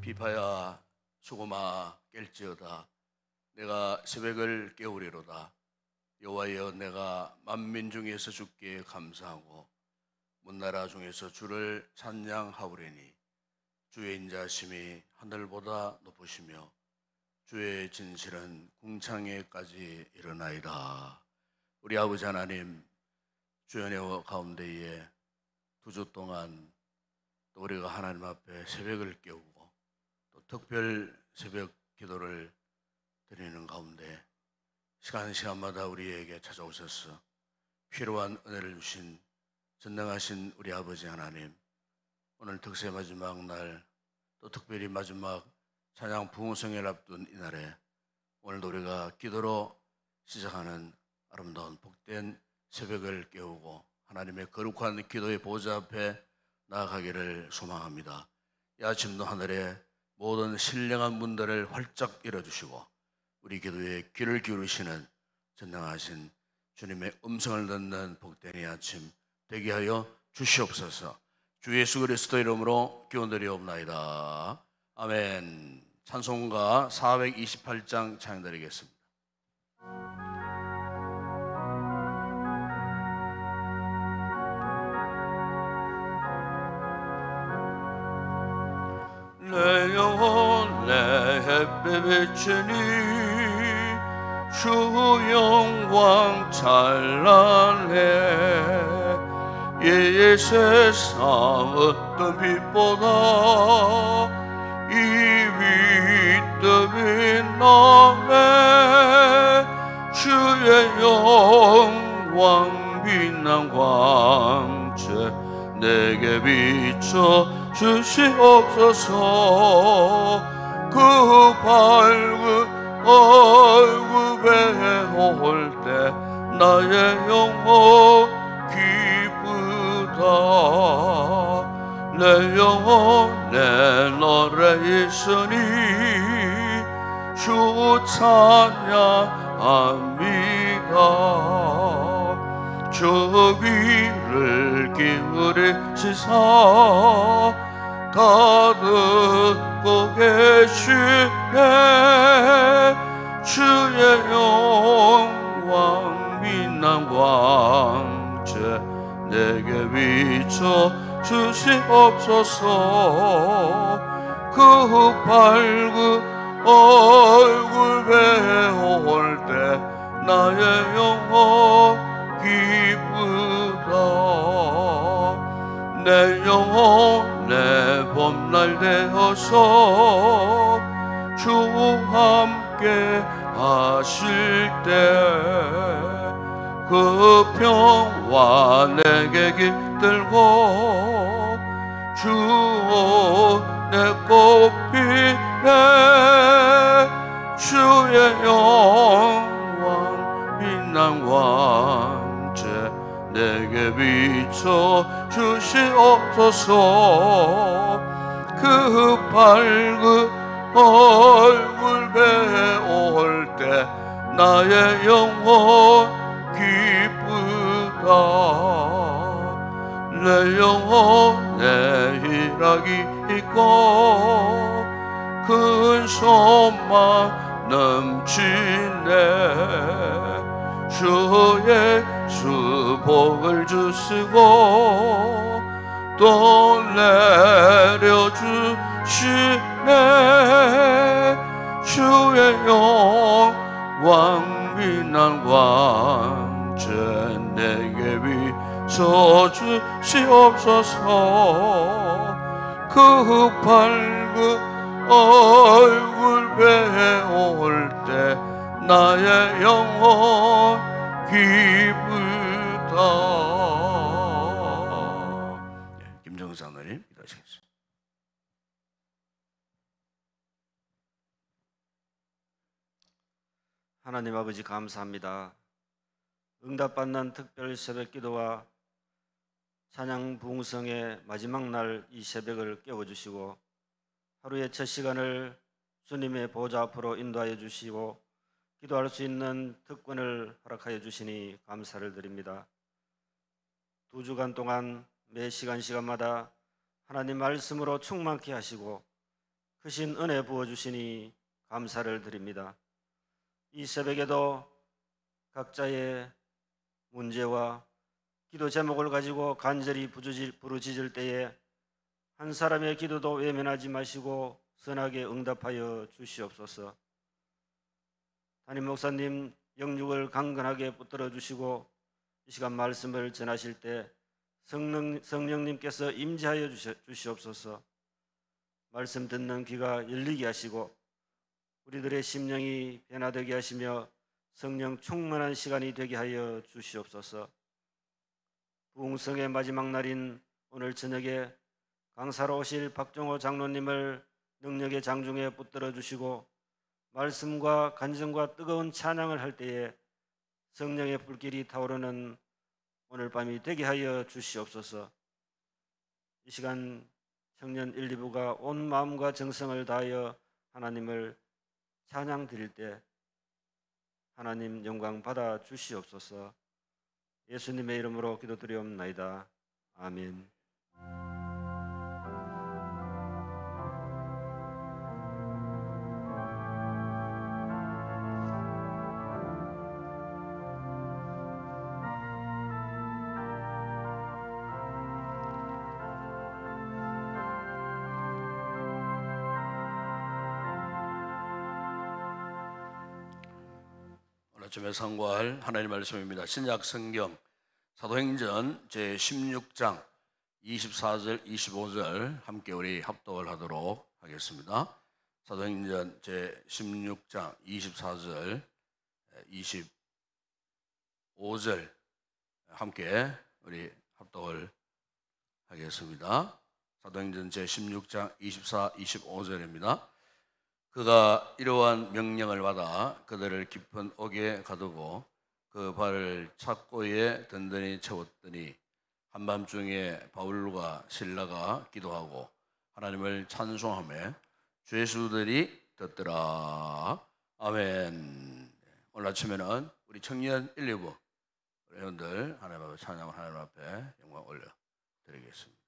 비파야 수고마 깰지어다. 내가 새벽을 깨우리로다. 여호와여, 내가 만민 중에서 주께 감사하고 문나라 중에서 주를 찬양하오리니 주의 인자심이 하늘보다 높으시며 주의 진실은 궁창에까지 이르나이다. 우리 아버지 하나님, 주의 은혜 가운데에 2주 동안 또 우리가 하나님 앞에 새벽을 깨우고 또 특별 새벽 기도를 드리는 가운데 시간마다 우리에게 찾아오셔서 필요한 은혜를 주신 전능하신 우리 아버지 하나님, 오늘 특세 마지막 날, 또 특별히 마지막 찬양 부흥성회를 앞둔 이날에 오늘도 우리가 기도로 시작하는 아름다운 복된 새벽을 깨우고 하나님의 거룩한 기도의 보좌 앞에 나아가기를 소망합니다. 이 아침도 하늘에 모든 신령한 문들을 활짝 열어주시고 우리 기도에 귀를 기울이시는 전능하신 주님의 음성을 듣는 복된 이 아침 되게 하여 주시옵소서. 주 예수 그리스도 이름으로 기원드리옵나이다. 아멘. 찬송가 428장 찬양드리겠습니다. 내 영혼 내 햇빛 비추니 주 영광 찬란해. 이 세상 어떤 빛보다 이 빛도 빛나네. 주의 영광 빛난 광채 내게 비춰 주시옵소서. 그 밝은 얼굴 배울 때 나의 영혼 기쁘다. 내 영혼 내 노래 있으니 주 찬양합니다. 주 귀를 기울이시사 다 듣고 계시네. 주의 영광 빛난 광채 내게 비춰 주시옵소서. 그 밝은 얼굴 배울 때 나의 영혼 기쁘다. 내 영혼 내 봄날 되어서 주 함께 하실 때 그 평화 내게 깃들고 주 내 꽃피네. 주의 영광 빛난 왕 내게 비춰 주시옵소서. 그 밝은 얼굴 배울 때 나의 영혼 기쁘다. 내 영혼 내 희락이 있고 큰 소망 넘치네. 주의 수복을 주시고 또 내려주시네. 주의 영광 빛난 광채 내게 비춰 주시옵소서. 그 밝은 얼굴 배울 때 나의 영혼 기쁘다. 김정수 장로님 기도하시겠습니다. 하나님 아버지 감사합니다. 응답받는 특별 새벽 기도와 찬양 부흥성의 마지막 날 이 새벽을 깨워주시고 하루의 첫 시간을 주님의 보좌 앞으로 인도하여 주시고 기도할 수 있는 특권을 허락하여 주시니 감사를 드립니다. 2주간 동안 매 시간마다 하나님 말씀으로 충만케 하시고 크신 은혜 부어주시니 감사를 드립니다. 이 새벽에도 각자의 문제와 기도 제목을 가지고 간절히 부르짖을 때에 한 사람의 기도도 외면하지 마시고 선하게 응답하여 주시옵소서. 담임 목사님 영육을 강건하게 붙들어 주시고 이 시간 말씀을 전하실 때 성령님께서 임재하여 주시옵소서. 말씀 듣는 귀가 열리게 하시고 우리들의 심령이 변화되게 하시며 성령 충만한 시간이 되게 하여 주시옵소서. 부흥성의 마지막 날인 오늘 저녁에 강사로 오실 박종호 장로님을 능력의 장중에 붙들어 주시고 말씀과 간증과 뜨거운 찬양을 할 때에 성령의 불길이 타오르는 오늘 밤이 되게 하여 주시옵소서. 이 시간 청년 1, 2부가 온 마음과 정성을 다하여 하나님을 찬양 드릴 때 하나님 영광 받아 주시옵소서. 예수님의 이름으로 기도드리옵나이다. 아멘. 아침에 상고할 하나님 말씀입니다. 신약 성경 사도행전 제16장 24절 25절 함께 우리 합독을 하도록 하겠습니다. 사도행전 제16장 24절 25절 함께 우리 합독을 하겠습니다. 사도행전 제16장 24, 25절입니다. 그가 이러한 명령을 받아 그들을 깊은 옥에 가두고 그 발을 착고에 든든히 채웠더니 한밤중에 바울과 실라가 기도하고 하나님을 찬송하며 주 예수들이 듣더라. 아멘. 오늘 아침에는 우리 청년 1, 2부 회원들 하나님 앞에 찬양을 하나님 앞에 영광 올려드리겠습니다.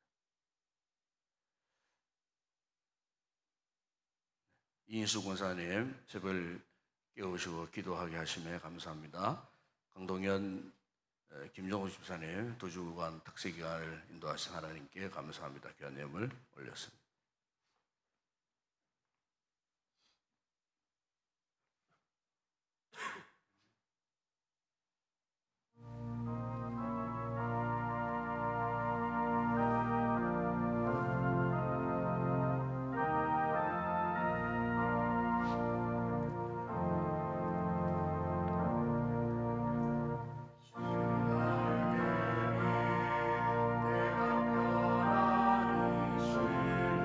이인수 권사님 제발 깨우시고 기도하게 하심에 감사합니다. 강동현 김정호 집사님 2주간 특세기간을 인도하신 하나님께 감사합니다. 귀한 예물 올렸습니다. 내가 변하니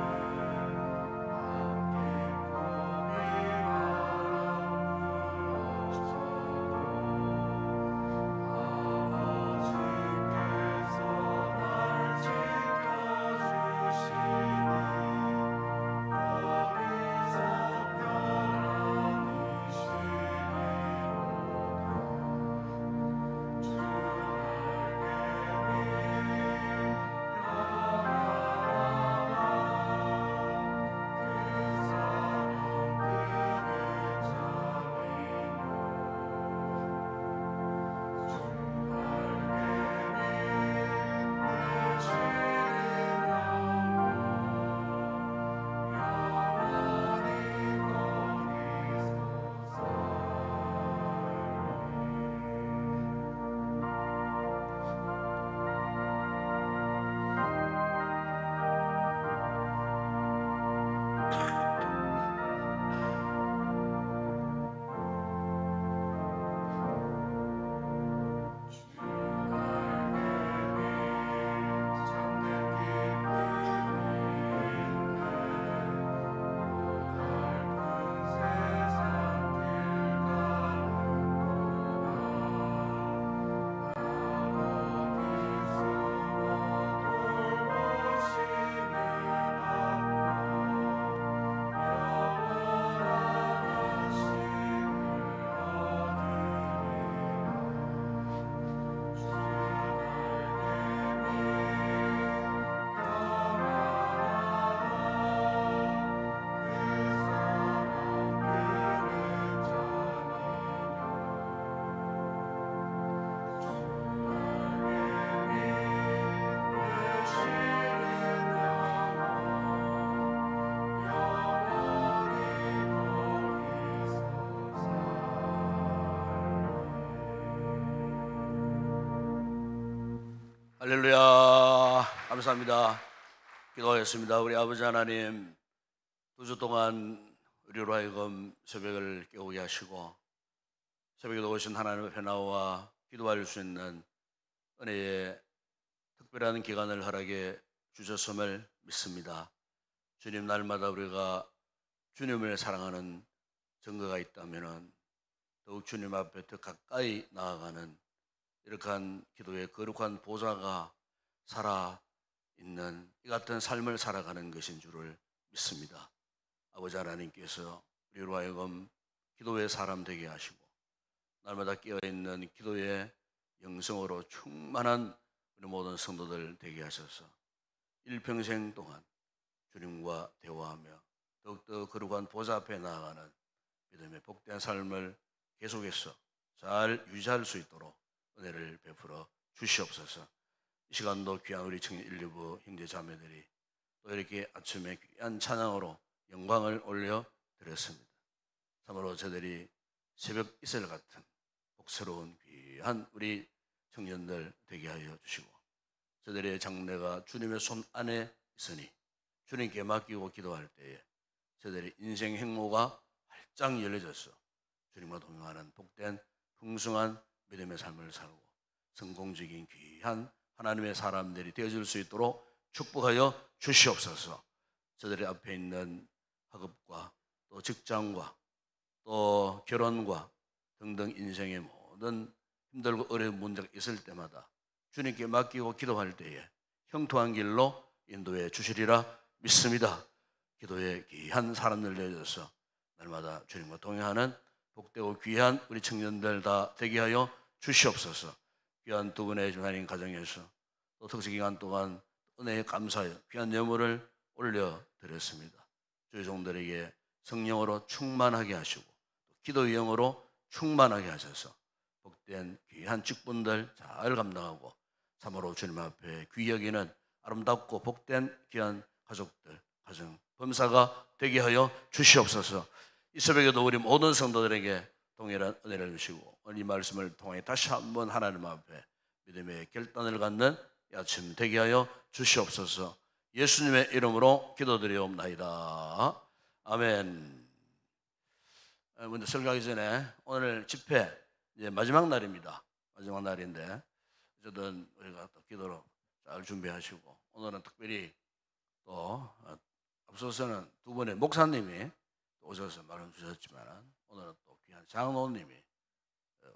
할렐루야. 감사합니다. 기도하겠습니다. 우리 아버지 하나님, 2주 동안 우리로 하여금 새벽을 깨우게 하시고 새벽에 오신 하나님의 앞에 나와 기도할 수 있는 은혜의 특별한 기간을 허락해 주셨음을 믿습니다. 주님, 날마다 우리가 주님을 사랑하는 증거가 있다면 더욱 주님 앞에 더 가까이 나아가는 이렇게 기도의 거룩한 보좌가 살아있는 이 같은 삶을 살아가는 것인 줄을 믿습니다. 아버지 하나님께서 우리로 하여금 기도의 사람 되게 하시고 날마다 깨어있는 기도의 영성으로 충만한 우리 모든 성도들 되게 하셔서 일평생 동안 주님과 대화하며 더욱더 거룩한 보좌 앞에 나아가는 믿음의 복된 삶을 계속해서 잘 유지할 수 있도록 은혜를 베풀어 주시옵소서. 이 시간도 귀한 우리 청년 1, 2부 형제 자매들이 또 이렇게 아침에 귀한 찬양으로 영광을 올려 드렸습니다. 참으로 저들이 새벽 이슬 같은 복스러운 귀한 우리 청년들 되게 하여 주시고 저들의 장래가 주님의 손 안에 있으니 주님께 맡기고 기도할 때에 저들의 인생 행로가 활짝 열려져서 주님과 동행하는 복된 풍성한 믿음의 삶을 살고 성공적인 귀한 하나님의 사람들이 되어줄 수 있도록 축복하여 주시옵소서. 저들의 앞에 있는 학업과 또 직장과 또 결혼과 등등 인생의 모든 힘들고 어려운 문제가 있을 때마다 주님께 맡기고 기도할 때에 형통한 길로 인도해 주시리라 믿습니다. 기도에 귀한 사람들 내려서 날마다 주님과 동행하는 복되고 귀한 우리 청년들 다 되게 하여 주시옵소서. 귀한 두 분의 하나님 가정에서 또 특수기간 동안 은혜에 감사하여 귀한 예물을 올려드렸습니다. 주의 종들에게 성령으로 충만하게 하시고 기도의 영으로 충만하게 하셔서 복된 귀한 직분들 잘 감당하고 참으로 주님 앞에 귀히 여기는 아름답고 복된 귀한 가족들, 가정, 범사가 되게 하여 주시옵소서. 이 새벽에도 우리 모든 성도들에게 동일한 은혜를 주시고 오늘 이 말씀을 통해 다시 한번 하나님 앞에 믿음의 결단을 갖는 이 아침 되게 하여 주시옵소서. 예수님의 이름으로 기도드리옵나이다. 아멘. 먼저 설교하기 전에 오늘 집회 이제 마지막 날입니다. 마지막 날인데 어쨌든 우리가 또 기도로 잘 준비하시고 오늘은 특별히 또 앞서서는 두 분의 목사님이 오셔서 말씀 주셨지만 오늘은 또 귀한 장로님이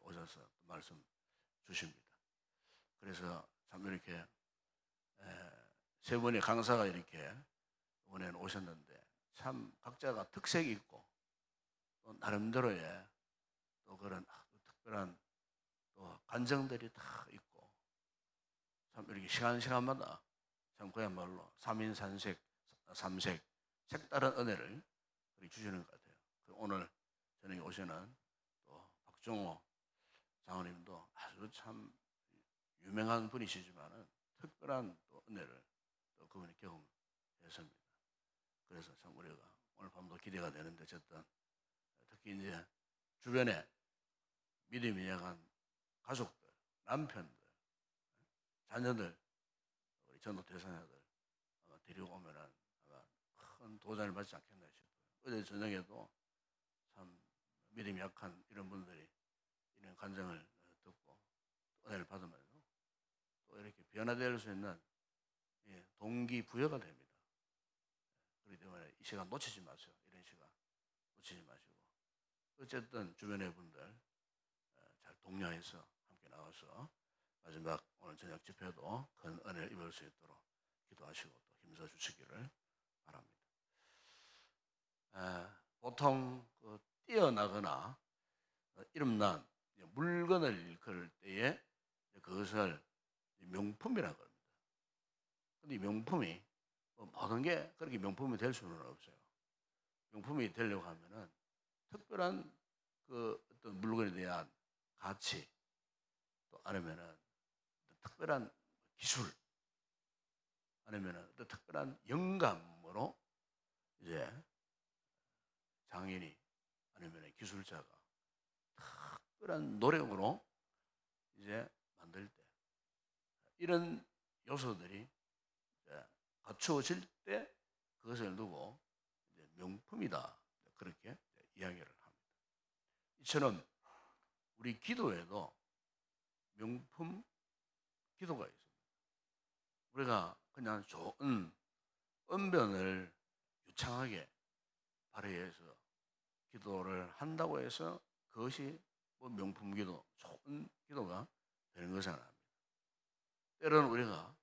오셔서 말씀 주십니다. 그래서 참 이렇게 세 분의 강사가 이렇게 이번에는 오셨는데 참 각자가 특색이 있고 또 나름대로의 또 그런 특별한 또 간정들이 다 있고 참 이렇게 시간마다 참 그야말로 삼인산색, 삼색 색다른 은혜를 주시는 것 같아요. 오늘 저녁에 오시는 또 박정호 장로님도 아주 참 유명한 분이시지만은 특별한 또 은혜를 또 그분이 경험했습니다. 그래서 참 우리가 오늘 밤도 기대가 되는데 어쨌든 특히 이제 주변에 믿음이 약한 가족들, 남편들, 자녀들, 우리 전도 대상자들 아마 데리고 오면은 아마 큰 도전을 받지 않겠나 싶어요. 어제 저녁에도 참 믿음이 약한 이런 분들이 이런 간증을 듣고 은혜를 받으면서 또 이렇게 변화될 수 있는 동기부여가 됩니다. 그렇기 때문에 이 시간 놓치지 마세요. 이런 시간 놓치지 마시고 어쨌든 주변의 분들 잘 독려해서 함께 나와서 마지막 오늘 저녁 집회도 큰 은혜를 입을 수 있도록 기도하시고 또 힘써 주시기를 바랍니다. 보통 뛰어나거나 이름난 물건을 일컬을 때에 그것을 명품이라고 합니다. 그런데 이 명품이 모든 게 그렇게 명품이 될 수는 없어요. 명품이 되려고 하면은 특별한 그 어떤 물건에 대한 가치 또 아니면은 특별한 기술 아니면은 어떤 특별한 영감으로 이제 장인이 아니면 기술자가 특별한 노력으로 이제 만들 때 이런 요소들이 갖추어질 때 그것을 두고 명품이다, 그렇게 이야기를 합니다. 이처럼 우리 기도에도 명품 기도가 있습니다. 우리가 그냥 좋은 언변을 유창하게 발휘해서 기도를 한다고 해서 그것이 뭐 명품 기도, 좋은 기도가 되는 것은 아닙니다. 때로는 우리가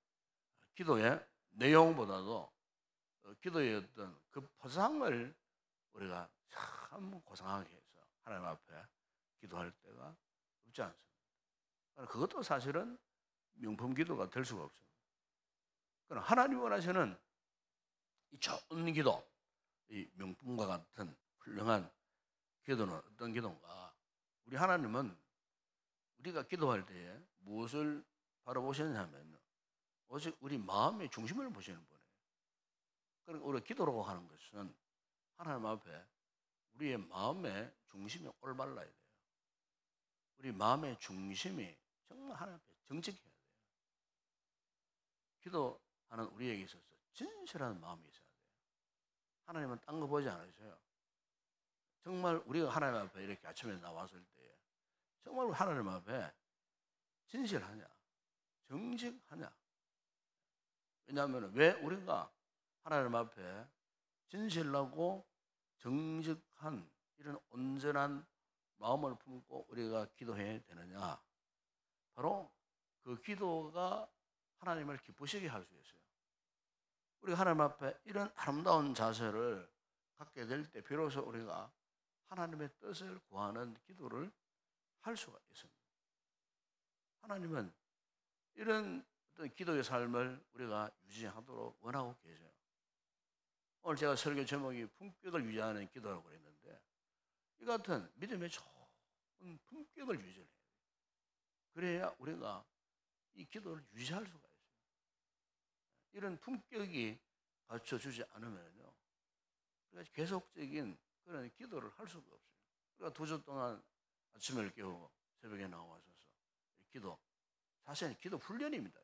기도의 내용보다도 기도의 어떤 그 포상을 우리가 참 고상하게 해서 하나님 앞에 기도할 때가 없지 않습니다. 그것도 사실은 명품 기도가 될 수가 없습니다. 그러나 하나님 원하시는 이 좋은 기도, 이 명품과 같은 훌륭한 기도는 어떤 기도인가? 우리 하나님은 우리가 기도할 때에 무엇을 바라보시느냐면 오직 우리 마음의 중심을 보시는 분이에요. 그러니까 우리가 기도라고 하는 것은 하나님 앞에 우리의 마음의 중심이 올바라야 돼요. 우리 마음의 중심이 정말 하나님 앞에 정직해야 돼요. 기도하는 우리에게 있어서 진실한 마음이 있어야 돼요. 하나님은 딴 거 보지 않으세요. 정말 우리가 하나님 앞에 이렇게 아침에 나왔을 때 정말 하나님 앞에 진실하냐, 정직하냐. 왜냐하면 왜 우리가 하나님 앞에 진실하고 정직한 이런 온전한 마음을 품고 우리가 기도해야 되느냐? 바로 그 기도가 하나님을 기쁘시게 할 수 있어요. 우리가 하나님 앞에 이런 아름다운 자세를 갖게 될 때 비로소 우리가 하나님의 뜻을 구하는 기도를 할 수가 있습니다. 하나님은 이런 어떤 기도의 삶을 우리가 유지하도록 원하고 계세요. 오늘 제가 설교 제목이 품격을 유지하는 기도라고 그랬는데 이 같은 믿음의 좋은 품격을 유지해야 돼요. 그래야 우리가 이 기도를 유지할 수가 있어요. 이런 품격이 갖춰주지 않으면요, 우리가 계속적인 그런 기도를 할 수가 없어요. 우리가 2주 동안 아침을 깨우고 새벽에 나와서 기도, 사실은 기도 훈련입니다.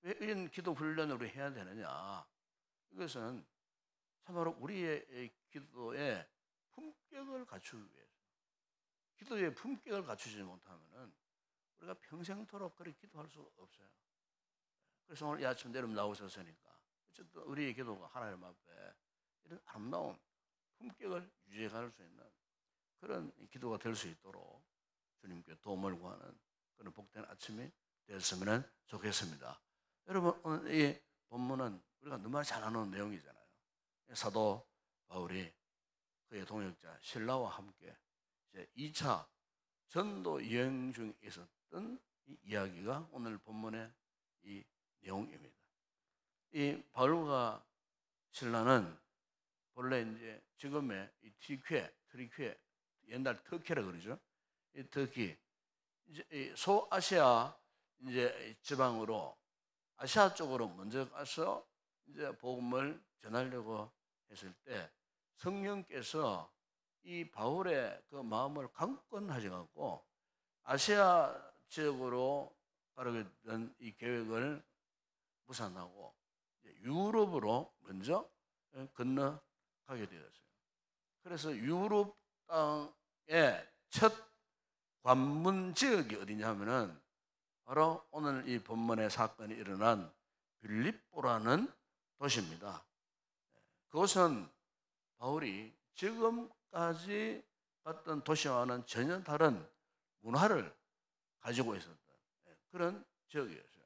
왜 이런 기도 훈련을 우리 해야 되느냐? 이것은 참으로 우리의 기도의 품격을 갖추기 위해서. 기도의 품격을 갖추지 못하면은 우리가 평생토록 그렇게 기도할 수 없어요. 그래서 오늘 이 아침 여러분 나오셨으니까 어쨌든 우리의 기도가 하나님 앞에 이런 아름다운 품격을 유지할 수 있는 그런 기도가 될 수 있도록 주님께 도움을 구하는 그런 복된 아침이 되었으면 좋겠습니다. 여러분, 오늘 이 본문은 우리가 너무나 잘 아는 내용이잖아요. 사도 바울이 그의 동역자 실라와 함께 이제 2차 전도 여행 중에 있었던 이 이야기가 오늘 본문의 이 내용입니다. 이 바울과 실라는 본래 이제 지금의 이 트리퀴에 옛날 터키라 그러죠. 이 터키 이제 이 소아시아 이제 지방으로 아시아 쪽으로 먼저 가서 이제 복음을 전하려고 했을 때 성령께서 이 바울의 그 마음을 강권하셔 갖고 아시아 지역으로 가려고 했던 이 계획을 무산하고 유럽으로 먼저 건너가게 되었어요. 그래서 유럽 땅의 첫 관문 지역이 어디냐면은 바로 오늘 이 본문의 사건이 일어난 빌립보라는 도시입니다. 그것은 바울이 지금까지 갔던 도시와는 전혀 다른 문화를 가지고 있었던 그런 지역이었어요.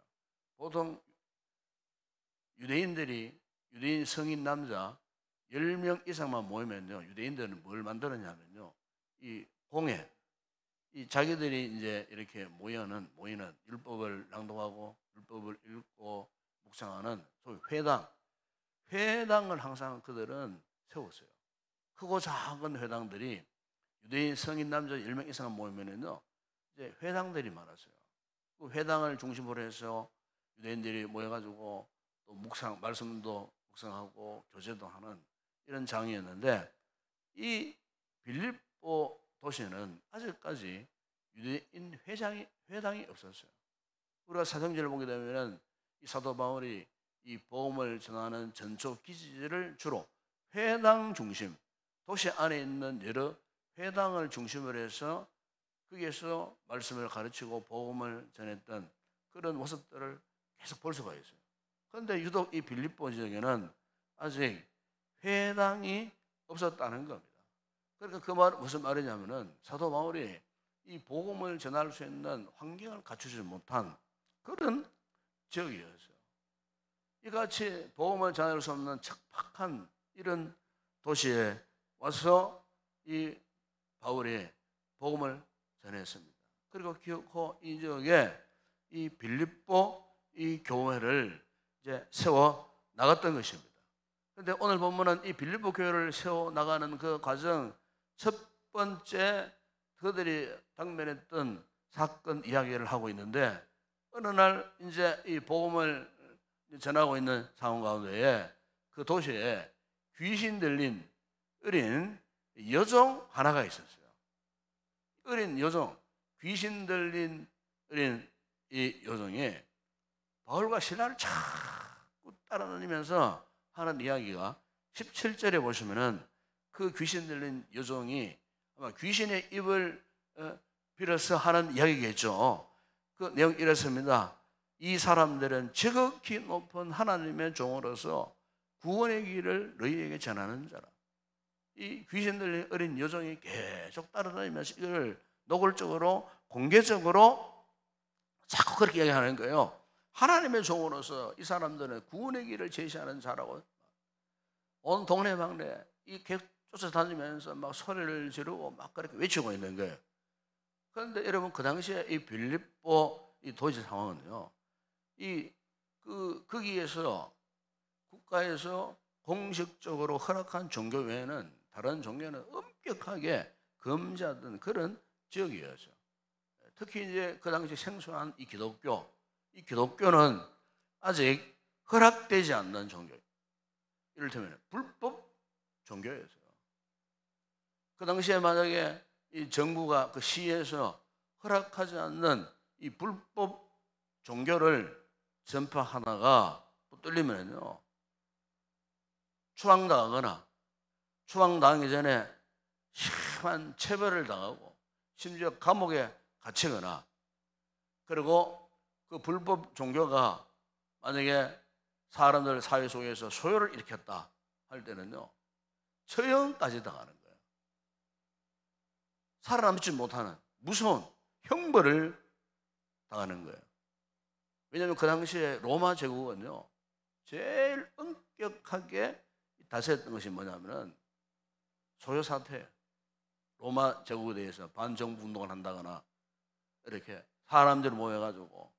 보통 유대인 성인 남자 10명 이상만 모이면요, 유대인들은 뭘 만들었냐면요, 이 공회, 이 자기들이 이제 이렇게 모이는 율법을 낭독하고 율법을 읽고 묵상하는 소위 회당을 항상 그들은 세웠어요. 크고 작은 회당들이 유대인 성인 남자 10명 이상 모이면은요, 이제 회당들이 많았어요. 그 회당을 중심으로 해서 유대인들이 모여가지고 또 말씀도 묵상하고 교제도 하는 이런 장이었는데, 이 빌립보 도시는 아직까지 유대인 회당이 없었어요. 우리가 사도행전을 보게 되면 이 사도 바울이 이 복음을 전하는 전초 기지를 주로 회당 중심, 도시 안에 있는 여러 회당을 중심으로 해서 거기에서 말씀을 가르치고 복음을 전했던 그런 모습들을 계속 볼 수가 있어요. 그런데 유독 이 빌립보 지역에는 아직 회당이 없었다는 겁니다. 그러니까 그 말 무슨 말이냐면은 사도 바울이 이 복음을 전할 수 있는 환경을 갖추지 못한 그런 지역이었어요. 이같이 복음을 전할 수 없는 척박한 이런 도시에 와서 이 바울이 복음을 전했습니다. 그리고 기어코 이 지역에 이 빌립보 이 교회를 이제 세워 나갔던 것입니다. 그런데 오늘 본문은 이 빌립보 교회를 세워 나가는 그 과정 첫 번째 그들이 당면했던 사건 이야기를 하고 있는데 어느 날 이제 이 복음을 전하고 있는 상황 가운데에 그 도시에 귀신 들린 어린 여종 하나가 있었어요. 어린 여종, 귀신 들린 어린 이 여종이 바울과 실라를 자꾸 따라다니면서 하는 이야기가 17절에 보시면은 그 귀신 들린 여종이 아마 귀신의 입을 빌어서 하는 이야기겠죠. 그 내용 이렇습니다. 이 사람들은 지극히 높은 하나님의 종으로서 구원의 길을 너희에게 전하는 자라. 이 귀신 들린 어린 여종이 계속 따라다니면서 이걸 노골적으로 공개적으로 자꾸 그렇게 이야기하는 거예요. 하나님의 종으로서 이 사람들은 구원의 길을 제시하는 자라고. 온 동네방네 이 계속 쫓아다니면서 막 소리를 지르고 막 그렇게 외치고 있는 거예요. 그런데 여러분 그 당시에 이 빌립보 이 도시 상황은요, 거기에서 국가에서 공식적으로 허락한 종교 외에는 다른 종교는 엄격하게 금지하던 그런 지역이었어요. 특히 이제 그 당시 생소한 이 기독교는 아직 허락되지 않는 종교. 이를테면 불법 종교였어요. 그 당시에 만약에 이 정부가 그 시에서 허락하지 않는 이 불법 종교를 전파하다가 붙들리면요, 추앙당하거나 추앙당하기 전에 심한 체벌을 당하고 심지어 감옥에 갇히거나, 그리고 그 불법 종교가 만약에 사람들 사회 속에서 소요를 일으켰다 할 때는요, 처형까지 당하는 거예요. 살아남지 못하는 무서운 형벌을 당하는 거예요. 왜냐하면 그 당시에 로마 제국은요, 제일 엄격하게 다스렸던 것이 뭐냐면은 소요사태, 로마 제국에 대해서 반정부 운동을 한다거나 이렇게 사람들 모여가지고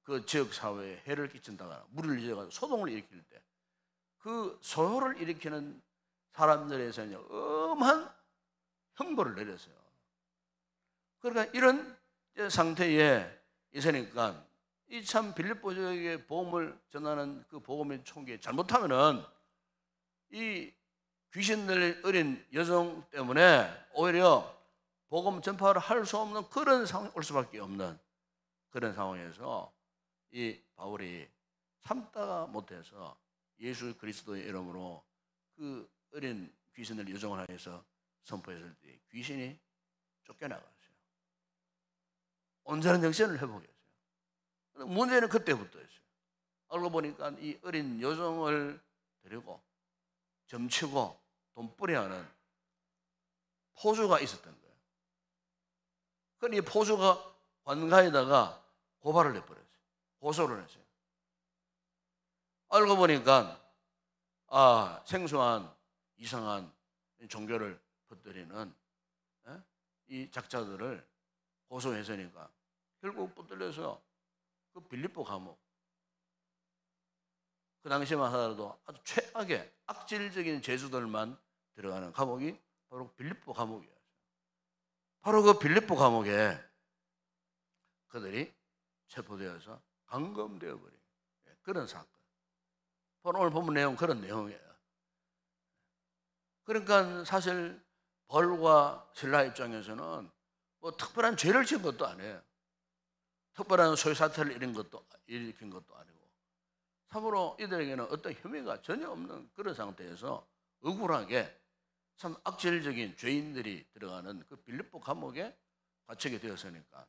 그 지역 사회에 해를 끼친다거나 물을 일어가지고 소동을 일으킬 때 그 소요를 일으키는 사람들에서는요, 엄한 형벌을 내렸어요. 그러니까 이런 상태에 있으니까 이 참 빌립보 지역의 복음을 전하는 그 복음의 총기 잘못하면은 이 귀신 들린 어린 여성 때문에 오히려 복음 전파를 할 수 없는 그런 상황이 올 수밖에 없는 그런 상황에서 이 바울이 참다가 못해서 예수 그리스도의 이름으로 그 어린 귀신 들린 여종을 향해서 선포했을 때 귀신이 쫓겨나갔어요. 온전한 정신을 회복했어요. 문제는 그때부터였어요. 알고 보니까 이 어린 여종을 데리고 점치고 돈벌이하는 포주가 있었던 거예요. 그러니 포주가 관가에다가 고발을 해버렸어요. 고소를 했어요. 알고 보니까 생소한 이상한 종교를 퍼뜨리는 이 작자들을 고소했으니까 결국 붙들려서 그 빌립보 감옥, 그 당시만 하더라도 아주 최악의 악질적인 죄수들만 들어가는 감옥이 바로 빌립보 감옥이었어요. 바로 그 빌립보 감옥에 그들이 체포되어서 감금되어 버린 그런 사건. 바로 오늘 본문 내용 그런 내용이에요. 그러니까 사실 바울과 실라 입장에서는 뭐 특별한 죄를 지은 것도 아니에요. 특별한 소유사태를 일으킨 것도 아니고 참으로 이들에게는 어떤 혐의가 전혀 없는 그런 상태에서 억울하게 참 악질적인 죄인들이 들어가는 그 빌립보 감옥에 갇히게 되었으니까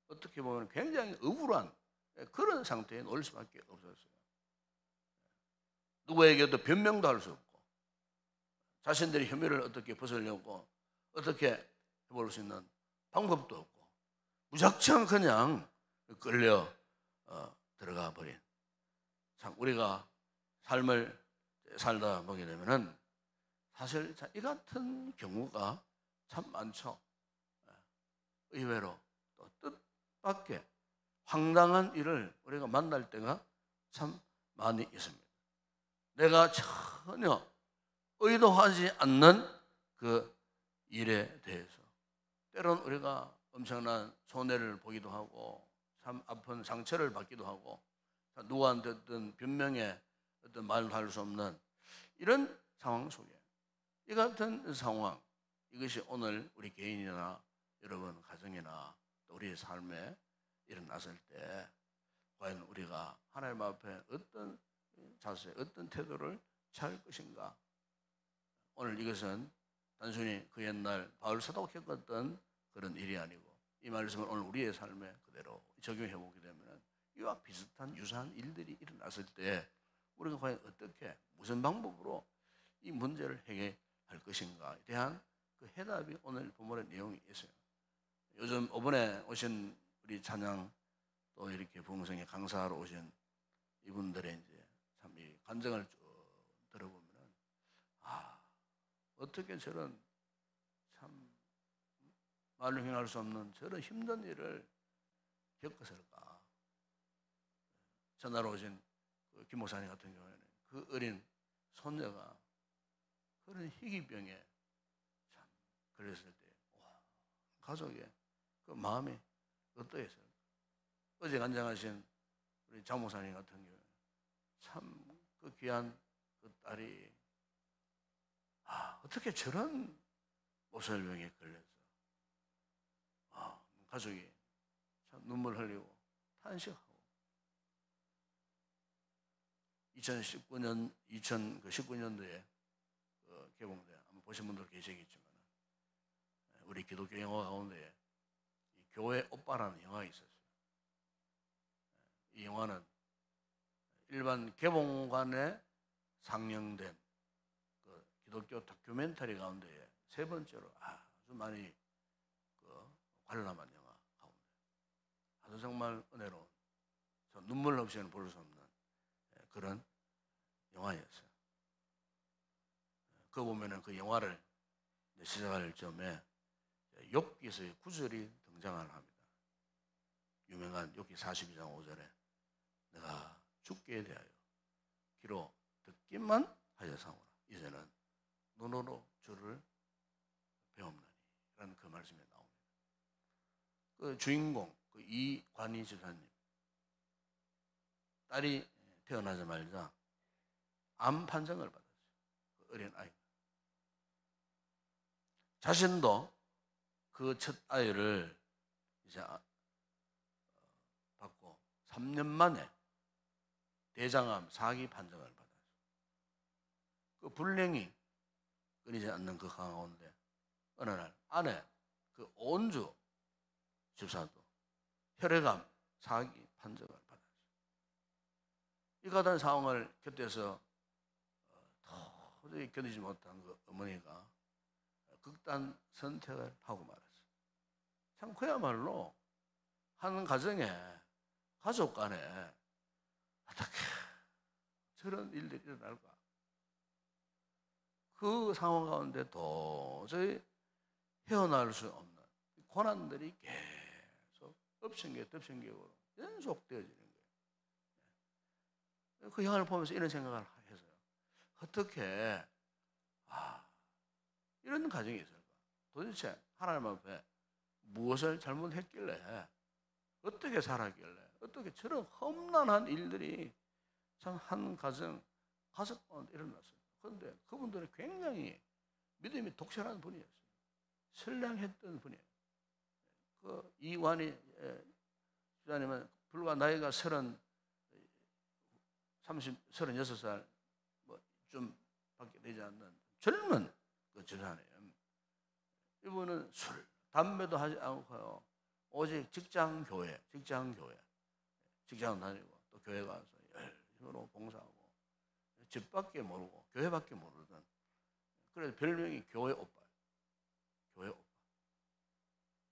어떻게 보면 굉장히 억울한 그런 상태에 놓일 수밖에 없었어요. 누구에게도 변명도 할 수 없고 자신들의 혐의를 어떻게 벗으려고 어떻게 해볼 수 있는 방법도 없고 무작정 그냥 끌려 들어가 버린, 참 우리가 삶을 살다 보게 되면은 사실 이 같은 경우가 참 많죠. 의외로 또 뜻밖의 황당한 일을 우리가 만날 때가 참 많이 있습니다. 내가 전혀 의도하지 않는 그 일에 대해서 때론 우리가 엄청난 손해를 보기도 하고 참 아픈 상처를 받기도 하고 누구한테 어떤 변명에 어떤 말도 할 수 없는 이런 상황 속에 이 같은 상황, 이것이 오늘 우리 개인이나 여러분 가정이나 또 우리의 삶에 일어났을 때 과연 우리가 하나님 앞에 어떤 자세, 어떤 태도를 취할 것인가? 오늘 이것은 단순히 그 옛날 바울 사도가 겪었던 그런 일이 아니고 이 말씀을 오늘 우리의 삶에 그대로 적용해 보게 되면 이와 비슷한 유사한 일들이 일어났을 때 우리가 과연 어떻게 무슨 방법으로 이 문제를 해결할 것인가에 대한 그 해답이 오늘 본문의 내용이 있어요. 요즘 이번에 오신 우리 찬양 또 이렇게 부흥성에 강사하러 오신 이분들의 이제 참 이 간증을 쭉 들어보면은 어떻게 저런 참 말로 행할 수 없는 저런 힘든 일을 겪었을까? 전화로 오신 그 김 목사님 같은 경우에는 그 어린 손녀가 그런 희귀병에 참 걸렸을 때 가족의 그 마음이 어떠했을까? 어제 간증하신 우리 장 목사님 같은 경우에 참 그 귀한 그 딸이 어떻게 저런 모슬병에 걸려서 가족이 참 눈물 흘리고 탄식하고 2019년도에 개봉돼 아마 보신 분들 계시겠지만 우리 기독교 영화 가운데 이 교회 오빠라는 영화가 있었어요. 이 영화는 일반 개봉관에 상영된 그 기독교 다큐멘터리 가운데 세 번째로 아주 많이 관람한 영화 가운데 아주 정말 은혜로운 눈물 없이는 볼 수 없는 그런 영화였어요. 그거 보면은 그 영화를 시작할 점에 욥기서의 구절이 등장을 합니다. 유명한 욥기 42장 5절에 내가 죽게 대하여 귀로 듣기만 하여사오나 이제는 눈으로 주를 배움나니 라는 그 말씀이 나옵니다. 그 주인공 그 이관희 집사님 딸이 태어나자마자 암 판정을 받았어요. 그 어린 아이 자신도 그 첫 아이를 이제 받고 3년 만에 대장암 4기 판정을 받았어요. 그 불행이 끊이지 않는 그 가운데 어느 날 아내 그 온주 집사도 혈액암 4기 판정을 받았어요. 이 같은 상황을 곁에서 도저히 견디지 못한 그 어머니가 극단 선택을 하고 말았어요. 참 그야말로 한 가정에 가족 간에 어떻게 저런 일들이 일어날까? 그 상황 가운데 도저히 헤어날 수 없는 고난들이 계속 엎친겨 덮친겨로 연속되어지는 거예요. 그 영화를 보면서 이런 생각을 했어요. 어떻게 이런 가정이 있을까? 도대체 하나님 앞에 무엇을 잘못했길래 어떻게 살았길래 어떻게 저런 험난한 일들이 참 한 가정 가운데 일어났어요. 그런데 그분들은 굉장히 믿음이 독실한 분이었어요. 선량했던 분이에요. 그 이완희 집사님은 불과 나이가 37 36살 좀 밖에 되지 않는 젊은 그 전사님, 이분은 술, 담배도 하지 않고요. 오직 직장 다니고 또 교회 가서 열심으로 봉사하고 집밖에 모르고 교회밖에 모르던, 그래서 별명이 교회 오빠.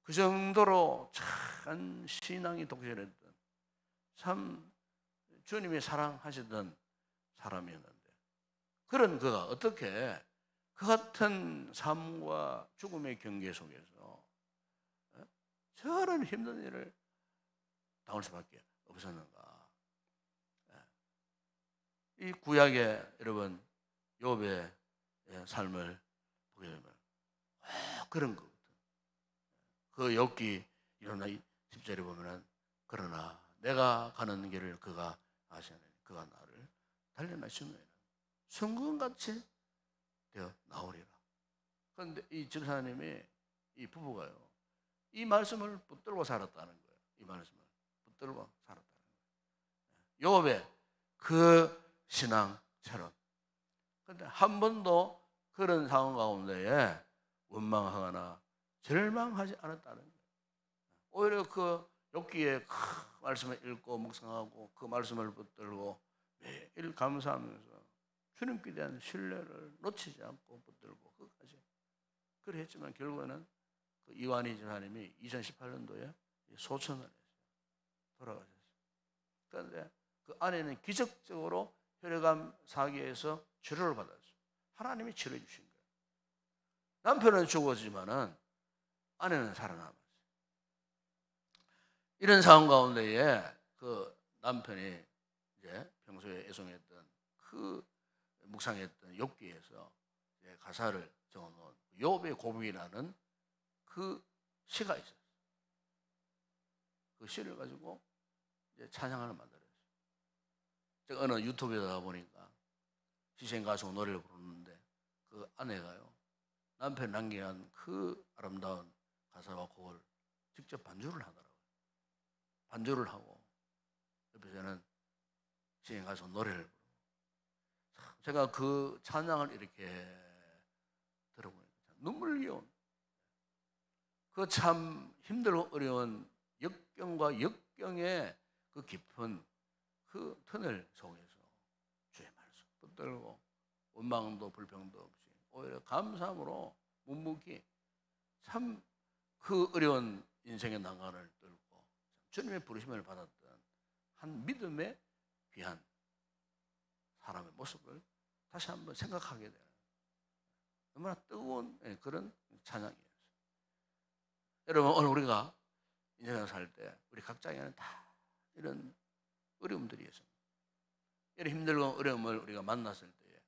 그 정도로 참 신앙이 독실했던, 참 주님이 사랑하시던 사람이었는데, 그런 그가 어떻게 그 같은 삶과 죽음의 경계 속에서 저런 힘든 일을 당할 수밖에 없었는가. 이 구약의 여러분 욥의 삶을 보게 되면 그런 거거든. 그 욥기 일어나 10절에 보면은, 그러나 내가 가는 길을 그가 아시나니 그가 나를 달려나시면 성군같이 되어 나오리라. 그런데 이 집사님이, 이 부부가요, 이 말씀을 붙들고 살았다는 거예요. 이 말씀을 붙들고 살았다는 거예요. 욥의 그 신앙처럼. 그런데 한 번도 그런 상황 가운데에 원망하거나 절망하지 않았다는 거예요. 오히려 그 욥기의 그 말씀을 읽고 묵상하고 그 말씀을 붙들고 매일 감사하면서 주님께 대한 신뢰를 놓치지 않고 붙들고 끝까지 그랬지만, 결국에는 그 이완희 집사님이 2018년도에 소천을 했어요. 돌아가셨어요. 그런데 그 아내는 기적적으로 혈액암 사기에서 치료를 받았어요. 하나님이 치료해 주신 거예요. 남편은 죽었지만은 아내는 살아남았어요. 이런 상황 가운데에 그 남편이 이제 평소에 애송했던 그 묵상했던 욥기에서 가사를 적어놓은 욥의 고백이라는 그 시가 있어요. 그 시를 가지고 이제 찬양을 만들었어요. 제가 어느 유튜브에다가 보니까 희생 가수 노래를 부르는데 그 아내가요, 남편 남겨놓은 그 아름다운 가사와 곡을 직접 반주를 하더라고요. 반주를 하고 옆에서는 희생 가수 노래를 부르고, 제가 그 찬양을 이렇게 들어보니까 눈물겨운, 그 참 힘들고 어려운 역경과 역경의 그 깊은 그 터널 속에서 주의 말씀 붙들고 원망도 불평도 없이 오히려 감사함으로 묵묵히 참 그 어려운 인생의 난관을 뚫고 주님의 부르심을 받았던 한 믿음의 귀한 사람의 모습을 다시 한번 생각하게 되는 얼마나 뜨거운 그런 찬양이었어요. 여러분, 오늘 우리가 인생을 살 때 우리 각자에는 다 이런 어려움들이 있습니다. 이런 힘들고 어려움을 우리가 만났을 때에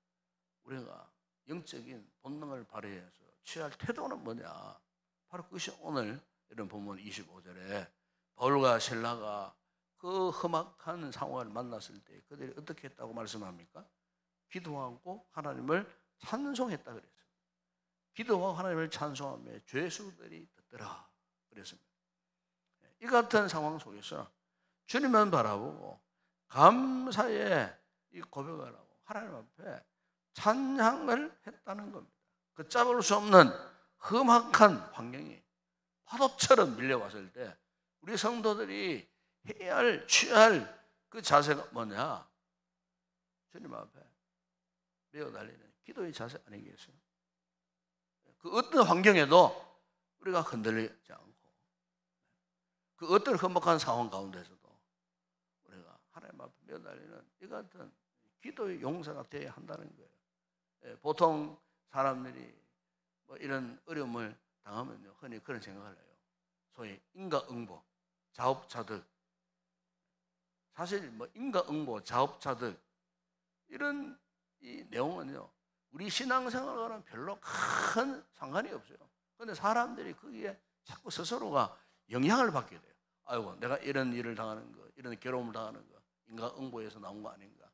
우리가 영적인 본능을 발휘해서 취할 태도는 뭐냐? 바로 그것이 오늘 이런 본문 25절에 바울과 실라가 그 험악한 상황을 만났을 때 그들이 어떻게 했다고 말씀합니까? 기도하고 하나님을 찬송했다 그랬어요. 기도하고 하나님을 찬송하며 죄수들이 듣더라 그랬습니다. 이 같은 상황 속에서 주님만 바라보고 감사의 이 고백을 하고 하나님 앞에 찬양을 했다는 겁니다. 그 잡을 수 없는 험악한 환경이 파도처럼 밀려왔을 때 우리 성도들이 해야 할, 취할 그 자세가 뭐냐? 주님 앞에 매어 달리는 기도의 자세 아니겠어요? 그 어떤 환경에도 우리가 흔들리지 않고 그 어떤 험악한 상황 가운데서도 우리가 하나님 앞에 매어 달리는 이 같은 기도의 용사가 되어야 한다는 거예요. 보통 사람들이 뭐 이런 어려움을 당하면요, 흔히 그런 생각을 해요. 소위 인과응보, 자업자득. 사실 뭐 인과응보, 자업자득 이런 이 내용은요, 우리 신앙생활과는 별로 큰 상관이 없어요. 그런데 사람들이 거기에 자꾸 스스로가 영향을 받게 돼요. 아이고, 내가 이런 일을 당하는 거, 이런 괴로움을 당하는 거, 인과응보에서 나온 거 아닌가?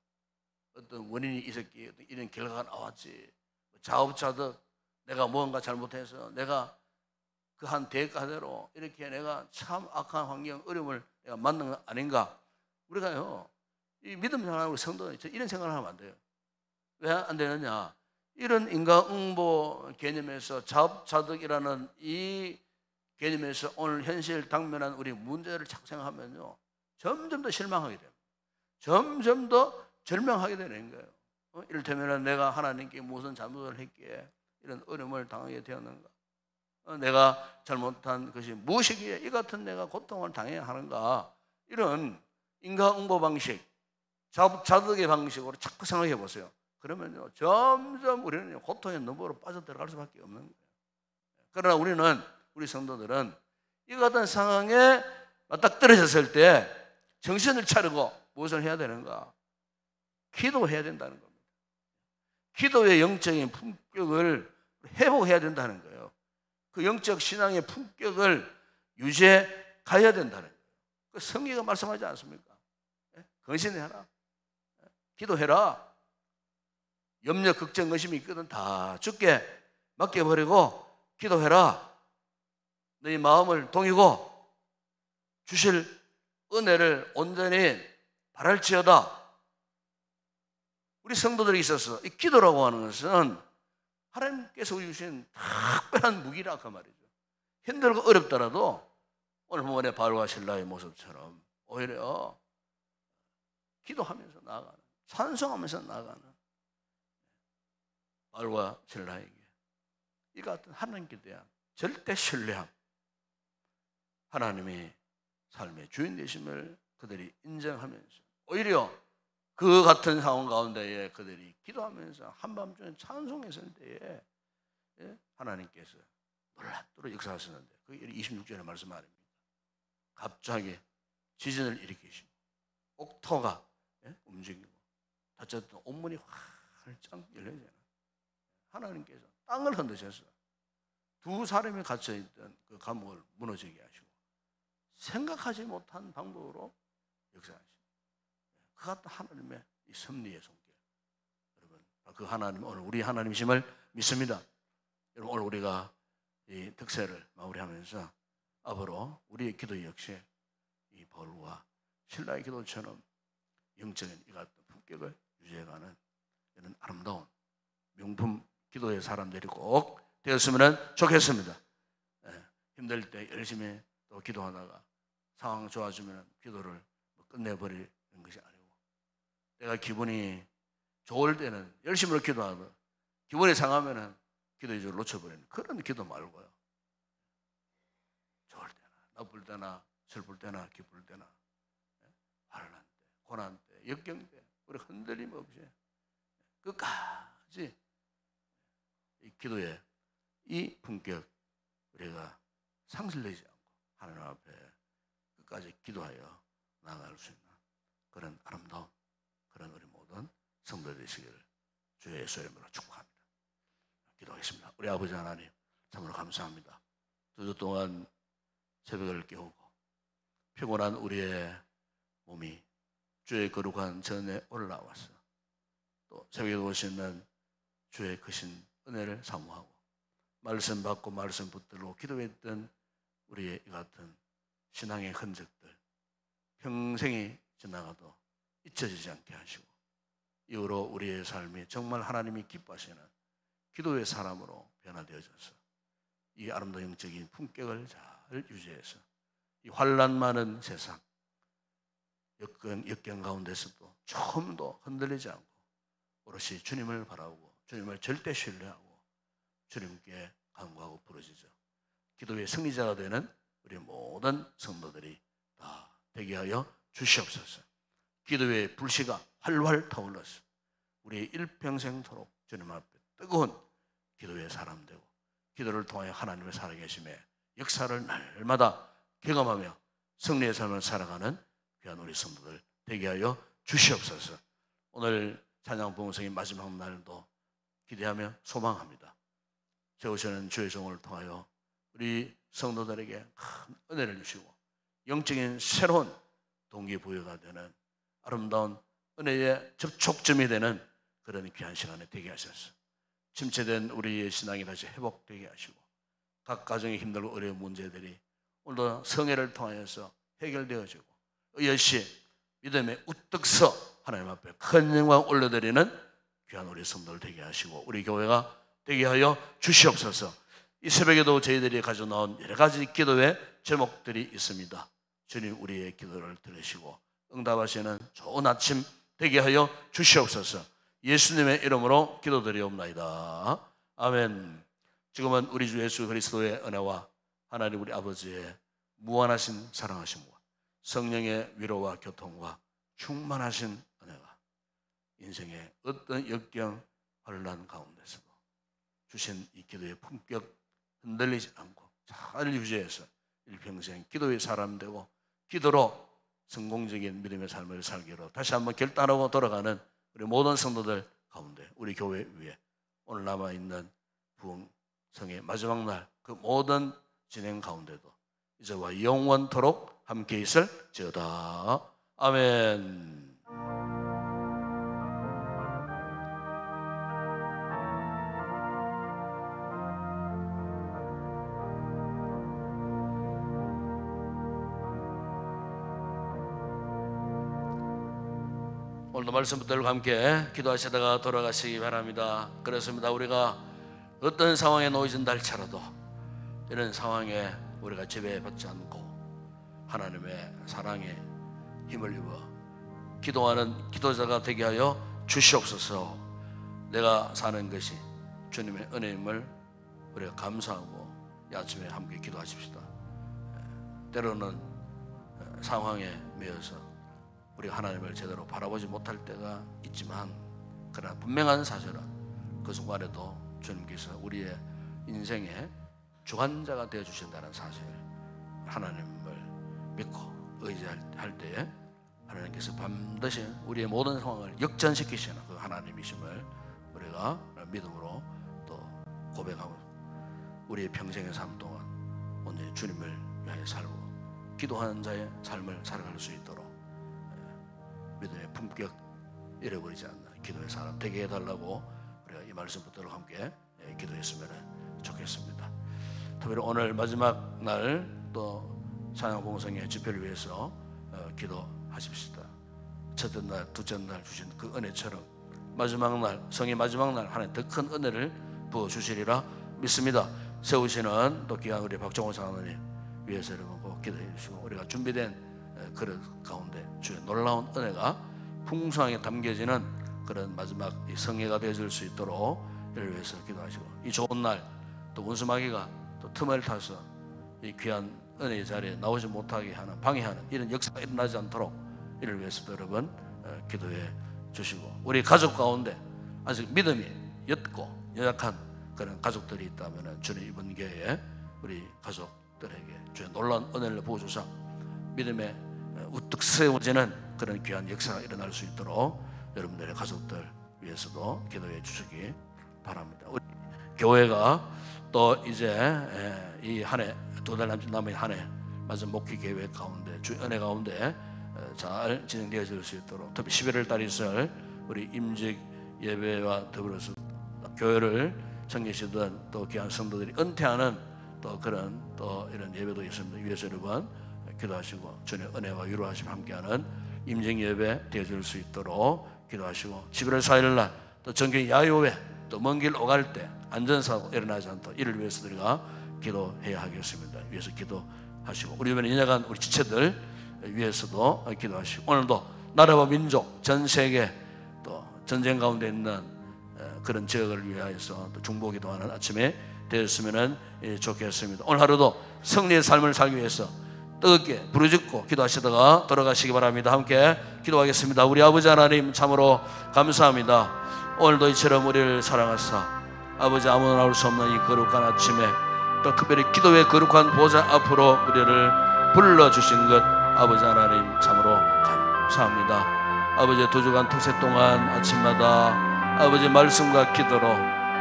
어떤 원인이 있었기에 이런 결과가 나왔지. 자업자득, 내가 무언가 잘못해서 내가 그 한 대가대로 이렇게 내가 참 악한 환경, 어려움을 내가 만난 거 아닌가? 우리가요, 이 믿음 생활하고 성도는 이런 생각을 하면 안 돼요. 왜 안 되느냐? 이런 인과응보 개념에서 자업자득이라는 이 개념에서 오늘 현실 당면한 우리 문제를 자꾸 생각하면요, 점점 더 실망하게 됩니다. 점점 더 절망하게 되는 거예요. 이를테면 내가 하나님께 무슨 잘못을 했기에 이런 어려움을 당하게 되었는가? 내가 잘못한 것이 무엇이기에 이 같은 내가 고통을 당해야 하는가? 이런 인과응보 방식, 자득의 방식으로 자꾸 생각해 보세요. 그러면요, 점점 우리는 고통의 너머로 빠져들어갈 수밖에 없는 거예요. 그러나 우리 성도들은 이 같은 상황에 딱 떨어졌을 때 정신을 차리고 무엇을 해야 되는가? 기도해야 된다는 겁니다. 기도의 영적인 품격을 회복해야 된다는 거예요. 그 영적 신앙의 품격을 유지해 가야 된다는 거예요. 그 성경가 말씀하지 않습니까? 근신해라. 기도해라. 염려, 걱정, 의심이 있거든 다 주께 맡겨버리고 기도해라. 너희 마음을 동이고 주실 은혜를 온전히 바랄지어다. 우리 성도들이 있어서 이 기도라고 하는 것은 하나님께서 주신 특별한 무기라 그 말이죠. 힘들고 어렵더라도 오늘 본문의 바울과 실라의 모습처럼 오히려 기도하면서 나아가는, 찬송하면서 나아가는 바울과 실라에게 이 같은 하나님께 대한 절대 신뢰함, 하나님이 삶의 주인 되심을 그들이 인정하면서 오히려 그 같은 상황 가운데에 그들이 기도하면서 한밤중에 찬송했을 때에 하나님께서 놀랍도록 역사하시는데 그게 26절의 말씀 아닙니까? 갑자기 지진을 일으키시고 옥토가 움직이고 다쳤던 온문이 활짝 열려져요. 하나님께서 땅을 흔드셔서 두 사람이 갇혀있던 그 감옥을 무너지게 하시고 생각하지 못한 방법으로 역사하시고 그 같은 하나님의 이 섭리의 손길, 여러분 그 하나님 오늘 우리 하나님이심을 믿습니다. 여러분 오늘 우리가 이 특세를 마무리하면서 앞으로 우리의 기도 역시 이 바울과 실라의 기도처럼 영적인 이 같은 품격을 유지해가는 이런 아름다운 명품 기도의 사람들이 꼭 되었으면 좋겠습니다. 힘들 때 열심히 또 기도하다가 상황 좋아지면 기도를 끝내버리는 것이 아니고 내가 기분이 좋을 때는 열심히 기도하고 기분이 상하면 기도의 줄을 놓쳐버리는 그런 기도 말고요. 좋을 때나 나쁠 때나 슬플 때나 기쁠 때나 환난 때, 고난 때, 역경 때 우리 흔들림 없이 끝까지 이 기도의 이 품격 우리가 상실되지 않고 하나님 앞에 끝까지 기도하여 나아갈 수 있는 그런 아름다운 그런 우리 모든 성도 되시기를 주의 예수의 이름으로 축복합니다. 기도하겠습니다. 우리 아버지 하나님 참으로 감사합니다. 2주 동안 새벽을 깨우고 피곤한 우리의 몸이 주의 거룩한 전에 올라와서 또 새벽에 오시는 주의 크신 은혜를 사모하고 말씀 받고 말씀 붙들고 기도했던 우리의 이 같은 신앙의 흔적들 평생이 지나가도 잊혀지지 않게 하시고 이후로 우리의 삶이 정말 하나님이 기뻐하시는 기도의 사람으로 변화되어져서 이 아름다운 영적인 품격을 잘 유지해서 이 환난 많은 세상 역경 가운데서도 조금도 흔들리지 않고 오롯이 주님을 바라보고 주님을 절대 신뢰하고 주님께 간구하고 부르짖어 기도의 승리자가 되는 우리 모든 성도들이 다 되게 하여 주시옵소서. 기도의 불씨가 활활 타올라서 우리 일평생토록 주님 앞에 뜨거운 기도의 사람 되고 기도를 통하여 하나님의 살아계심에 역사를 날마다 경험하며 승리의 삶을 살아가는 귀한 우리 성도들 되게 하여 주시옵소서. 오늘 찬양 봉성의 마지막 날도 기대하며 소망합니다. 세우시는 주의 종을 통하여 우리 성도들에게 큰 은혜를 주시고 영적인 새로운 동기부여가 되는 아름다운 은혜의 접촉점이 되는 그런 귀한 시간에 되게 하셔서 침체된 우리의 신앙이 다시 회복되게 하시고 각 가정의 힘들고 어려운 문제들이 오늘도 성회를 통하여서 해결되어지고 의여시 믿음의 우뚝 서 하나님 앞에 큰 영광 올려드리는 귀한 우리 성도들 되게 하시고 우리 교회가 되게 하여 주시옵소서. 이 새벽에도 저희들이 가져 나온 여러 가지 기도의 제목들이 있습니다. 주님 우리의 기도를 들으시고 응답하시는 좋은 아침 되게 하여 주시옵소서. 예수님의 이름으로 기도드리옵나이다. 아멘. 지금은 우리 주 예수 그리스도의 은혜와 하나님 우리 아버지의 무한하신 사랑하심과 성령의 위로와 교통과 충만하신 은혜가 인생의 어떤 역경 혼란 가운데서도 주신 이 기도의 품격 흔들리지 않고 잘 유지해서 일평생 기도의 사람 되고 기도로 성공적인 믿음의 삶을 살기로 다시 한번 결단하고 돌아가는 우리 모든 성도들 가운데 우리 교회 위에 오늘 남아있는 부흥성의 마지막 날 그 모든 진행 가운데도 이제와 영원토록 함께 있을지어다. 아멘. 오늘도 말씀 붙들고 함께 기도하시다가 돌아가시기 바랍니다. 그렇습니다. 우리가 어떤 상황에 놓여진다 할지라도 이런 상황에 우리가 지배받지 않고 하나님의 사랑에 힘을 입어 기도하는 기도자가 되게 하여 주시옵소서. 내가 사는 것이 주님의 은혜임을 우리가 감사하고 이 아침에 함께 기도하십시다. 때로는 상황에 매여서 우리가 하나님을 제대로 바라보지 못할 때가 있지만 그러나 분명한 사실은 그 순간에도 주님께서 우리의 인생의 주관자가 되어주신다는 사실, 하나님을 믿고 의지할 때에 하나님께서 반드시 우리의 모든 상황을 역전시키시는 그 하나님이심을 우리가 믿음으로 또 고백하고 우리의 평생의 삶 동안 온전히 주님을 위하여 살고 기도하는 자의 삶을 살아갈 수 있도록 믿음의 품격 잃어버리지 않는 기도의 사람 되게 해달라고 우리가 이 말씀 붙들고 함께 기도했으면 좋겠습니다. 특별히 오늘 마지막 날 또 찬양봉성의 집회를 위해서 기도하십시다. 첫째 날, 둘째 날 주신 그 은혜처럼 마지막 날, 성의 마지막 날 하나님 더 큰 은혜를 부어주시리라 믿습니다. 세우시는 또 귀한 우리 박정호 장로님 위해서 여러분 꼭 기도해 주시고 우리가 준비된 그릇 가운데 주의 놀라운 은혜가 풍성하게 담겨지는 그런 마지막 성회가 되어질 수 있도록 이를 위해서 기도하시고 이 좋은 날 또 원수마귀가 또 틈을 타서 이 귀한 은혜의 자리에 나오지 못하게 하는 방해하는 이런 역사가 일어나지 않도록 이를 위해서도 여러분 기도해 주시고 우리 가족 가운데 아직 믿음이 옅고 연약한 그런 가족들이 있다면 주님 이번 기회에 우리 가족들에게 주의 놀라운 은혜를 부어주사 믿음에 우뚝 세워지는 그런 귀한 역사가 일어날 수 있도록 여러분들의 가족들 위해서도 기도해 주시기 바랍니다. 우리 교회가 또 이제 이 한 해 두 달 남은 한 해 맞은 목회 계획 가운데 주 은혜 가운데 잘 진행되어질 수 있도록 특히 11월 달에 있을 우리 임직 예배와 더불어서 교회를 섬기시던 또 귀한 성도들이 은퇴하는 또 그런 또 이런 예배도 있습니다. 위에서 여러분 기도하시고 주님의 은혜와 위로하심 함께하는 임직 예배 되어질 수 있도록 기도하시고 11월 4일 날 또 정기 야유회 또 먼 길 오갈 때 안전사고 일어나지 않도록 이를 위해서 우리가 기도해야 하겠습니다. 위해서 기도하시고 우리 이번에 연약한 우리 지체들 위해서도 기도하시고 오늘도 나라와 민족 전 세계 또 전쟁 가운데 있는 그런 지역을 위하여서 또 중보 기도하는 아침에 되었으면 좋겠습니다. 오늘 하루도 승리의 삶을 살기 위해서 뜨겁게 부르짖고 기도하시다가 돌아가시기 바랍니다. 함께 기도하겠습니다. 우리 아버지 하나님 참으로 감사합니다. 오늘도 이처럼 우리를 사랑하사 아버지 아무나 나올 수 없는 이 거룩한 아침에 또 특별히 기도의 거룩한 보좌 앞으로 우리를 불러주신 것 아버지 하나님 참으로 감사합니다. 아버지 두 주간 특세 동안 아침마다 아버지 말씀과 기도로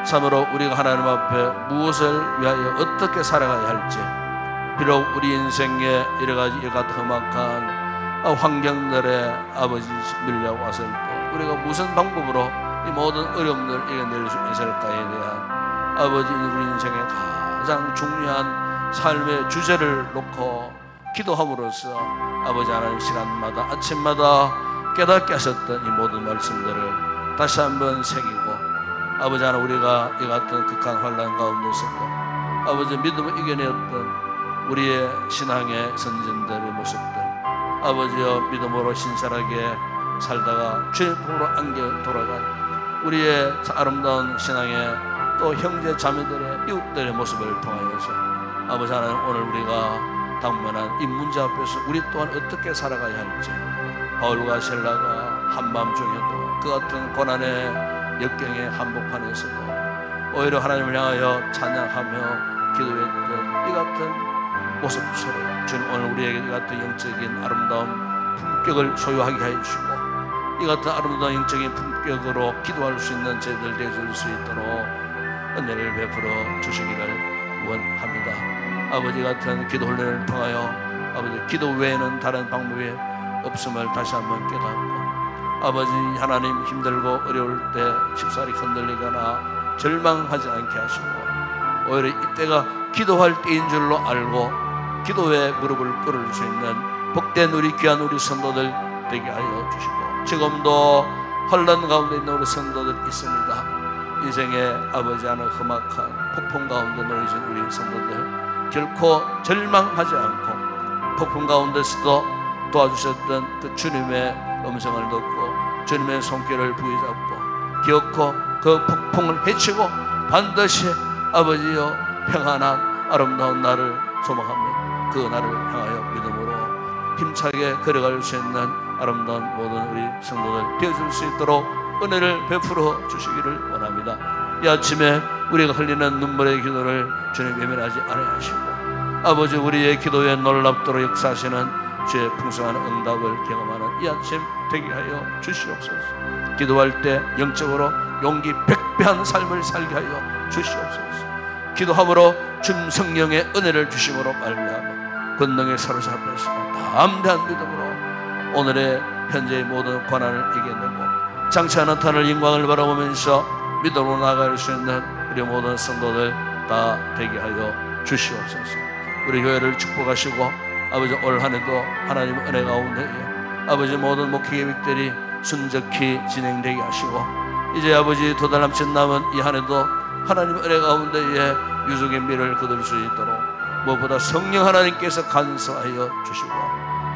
참으로 우리가 하나님 앞에 무엇을 위하여 어떻게 살아가야 할지 비록 우리 인생에 여러 가지 험악한 환경들에 아버지 밀려왔을 때 우리가 무슨 방법으로 이 모든 어려움들을 이겨낼 수 있을까에 대한 아버지 우리 인생의 가장 중요한 삶의 주제를 놓고 기도함으로써 아버지 하나님 시간마다 아침마다 깨닫게 하셨던 이 모든 말씀들을 다시 한번 새기고 아버지 하나 우리가 이 같은 극한 환난 가운데서도 아버지 믿음을 이겨내었던 우리의 신앙의 선진들의 모습들 아버지여 믿음으로 신실하게 살다가 주의 품으로 안겨 돌아간 우리의 아름다운 신앙의 또 형제 자매들의 이웃들의 모습을 통하여서 아버지 하나님 오늘 우리가 당면한 이 문제 앞에서 우리 또한 어떻게 살아가야 할지 바울과 실라가 한밤중에도 그 같은 고난의 역경의 한복판에서도 오히려 하나님을 향하여 찬양하며 기도했던 이 같은 모습처럼 주님 오늘 우리에게 이 같은 영적인 아름다운 품격을 소유하게 해주시고 이 같은 아름다운 영적인 품격으로 기도할 수 있는 저희들 되어줄 수 있도록 은혜를 베풀어 주시기를 원합니다. 아버지 같은 기도 훈련을 통하여 아버지 기도 외에는 다른 방법이 없음을 다시 한번 깨닫고 아버지 하나님 힘들고 어려울 때 쉽사리 흔들리거나 절망하지 않게 하시고 오히려 이때가 기도할 때인 줄로 알고 기도에 무릎을 꿇을 수 있는 복된 우리 귀한 우리 성도들 되게 하여 주시고 지금도 혼란 가운데 있는 우리 성도들 있습니다. 인생의 아버지 하나 험악한 폭풍 가운데 놓여진 우리 성도들 결코 절망하지 않고 폭풍 가운데서도 도와주셨던 그 주님의 음성을 듣고 주님의 손길을 부여잡고 기억고 그 폭풍을 헤치고 반드시 아버지여 평안한 아름다운 날을 소망하며 그 날을 향하여 믿음으로 힘차게 걸어갈 수 있는 아름다운 모든 우리 성도들 되어줄 수 있도록 은혜를 베풀어 주시기를 원합니다. 이 아침에 우리가 흘리는 눈물의 기도를 주님 외면하지 아니하시고 아버지 우리의 기도에 놀랍도록 역사하시는 주의 풍성한 응답을 경험하는 이 아침 되게 하여 주시옵소서. 기도할 때 영적으로 용기 백배한 삶을 살게 하여 주시옵소서. 기도함으로 준 성령의 은혜를 주심으로 말미암아 권능에 사로잡혀서 담대한 믿음으로 오늘의 현재의 모든 고난을 이겨내고 장차 나타날 영광을 바라보면서 믿음으로 나아갈 수 있는 우리 모든 성도들 다 되게 하여 주시옵소서. 우리 교회를 축복하시고 아버지 올 한해도 하나님 은혜 가운데 아버지 모든 목회 계획들이 순적히 진행되게 하시고 이제 아버지 두 달 남짓 남은 이 한해도 하나님 은혜 가운데에 유족의 미를 거둘 수 있도록 무엇보다 성령 하나님께서 간섭하여 주시고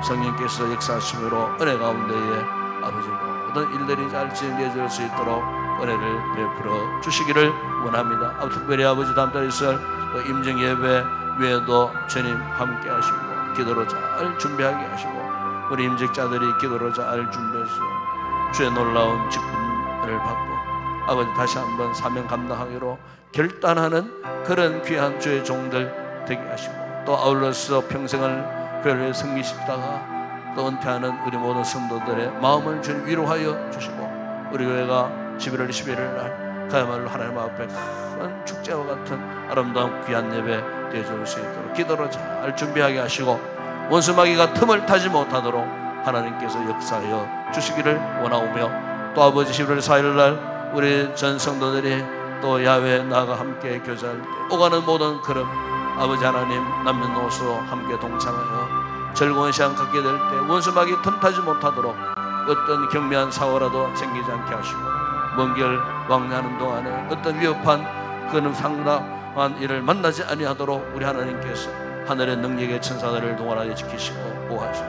성령께서 역사하심으로 은혜 가운데에 아버지 모든 일들이 잘 진행되어질 수 있도록 은혜를 베풀어 주시기를 원합니다. 특별히 아버지 다음 달 있을 임정 예배 외에도 주님 함께 하시고 기도로 잘 준비하게 하시고 우리 임직자들이 기도로 잘 준비해서 주의 놀라운 직분을 받고 아버지 다시 한번 사명 감당하기로 결단하는 그런 귀한 주의 종들 되게 하시고 또 아울러서 평생을 교회를 위해 섬기시다가 또 은퇴하는 우리 모든 성도들의 마음을 주님 위로하여 주시고 우리 교회가 11월 11일 날 그야말로 하나님 앞에 큰 축제와 같은 아름다운 귀한 예배 되어줄 수 있도록 기도로 잘 준비하게 하시고 원수마귀가 틈을 타지 못하도록 하나님께서 역사하여 주시기를 원하오며 또 아버지 11월 4일 날 우리 전 성도들이 또 야외에 나가 함께 교제할 때 오가는 모든 걸음 아버지 하나님 남녀노소 함께 동참하여 즐거운 시간 갖게 될 때 원수마귀 틈타지 못하도록 어떤 경미한 사고라도 생기지 않게 하시고 먼 길 왕래하는 동안에 어떤 위협한 그는 상당한 일을 만나지 아니하도록 우리 하나님께서 하늘의 능력의 천사들을 동원하여 지키시고 보호하시고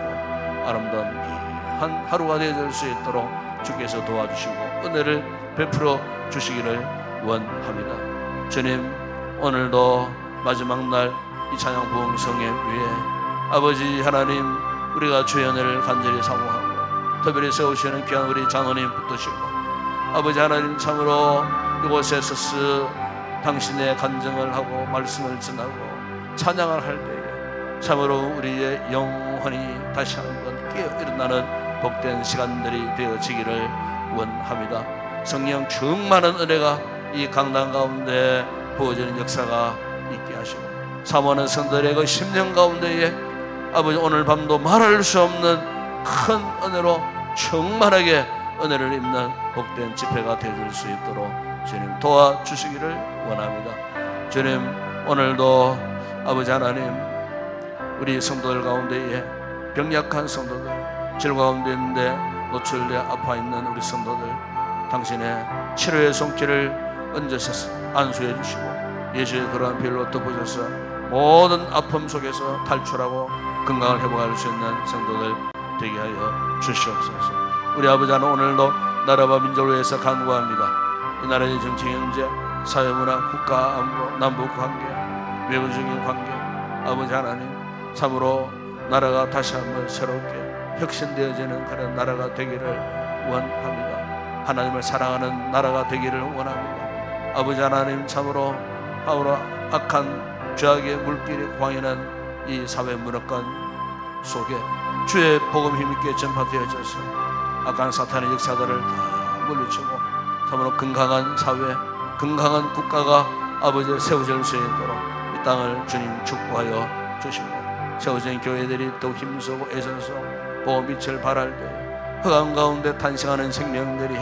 아름다운 한 하루가 되어질 수 있도록 주께서 도와주시고 은혜를 베풀어 주시기를 원합니다. 주님 오늘도 마지막 날 이 찬양 부흥 성회 위에 아버지 하나님 우리가 주의 은혜를 간절히 사모하고 특별히 세우시는 귀한 우리 장로님 붙드시고 아버지 하나님 참으로 이곳에 서서 당신의 간증을 하고 말씀을 전하고 찬양을 할 때에 참으로 우리의 영혼이 다시 한번 깨어 일어나는 복된 시간들이 되어지기를 원합니다. 성령 충만한 은혜가 이 강단 가운데 부어지는 역사가 있게 하시고 사모하는 성들의 그 심령 가운데에 아버지 오늘 밤도 말할 수 없는 큰 은혜로 충만하게 은혜를 입는 복된 집회가 되어줄 수 있도록 주님 도와주시기를 원합니다. 주님 오늘도 아버지 하나님 우리 성도들 가운데에 병약한 성도들 질 가운데 있는데 노출돼 아파 있는 우리 성도들 당신의 치료의 손길을 얹으셔서 안수해 주시고 예수의 그러한 피로 덮으셔서 모든 아픔 속에서 탈출하고 건강을 회복할 수 있는 성도들 되게 하여 주시옵소서. 우리 아버지 하나님, 오늘도 나라와 민족을 위해서 간구합니다. 이 나라의 정치, 경제, 사회문화, 국가 안보, 남북 관계, 외교적인 관계, 아버지 하나님 참으로 나라가 다시 한번 새롭게 혁신되어지는 그런 나라가 되기를 원합니다. 하나님을 사랑하는 나라가 되기를 원합니다. 아버지 하나님 참으로 악한 죄악의 물길이 광연한 이 사회 문화권 속에 주의 복음 힘있게 전파되어져서 악한 사탄의 역사들을 다 물리치고 참으로 건강한 사회, 건강한 국가가 아버지 세워질 수 있도록 이 땅을 주님 축복하여 주시고 세워진 교회들이 더욱 힘쓰고 애써서 복음빛을 발할 때 흑암 가운데 탄생하는 생명들이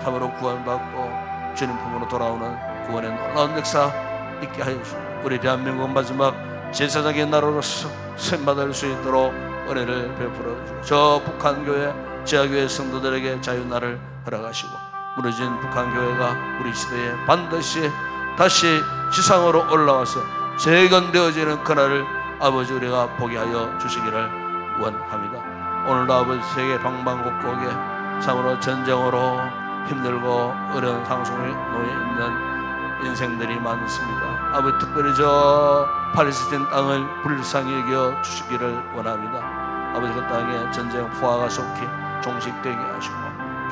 참으로 구원받고 주님 품으로 돌아오는 구원의 놀라운 역사 있게 하여 주시고 우리 대한민국 마지막 제사장의 나라로서 쓰임받을 수 있도록 은혜를 베풀어 주고 저 북한교회, 지하교회 성도들에게 자유나라를 허락하시고 무너진 북한교회가 우리 시대에 반드시 다시 지상으로 올라와서 재건되어지는 그날을 아버지 우리가 보게 하여 주시기를 원합니다. 오늘도 아버지 세계 방방곡곡에 참으로 전쟁으로 힘들고 어려운 상황 속에 놓여 있는 인생들이 많습니다. 아버지 특별히 저 팔레스타인 땅을 불쌍히 여겨 주시기를 원합니다. 아버지 그 땅에 전쟁 포화가 속히 종식되게 하시고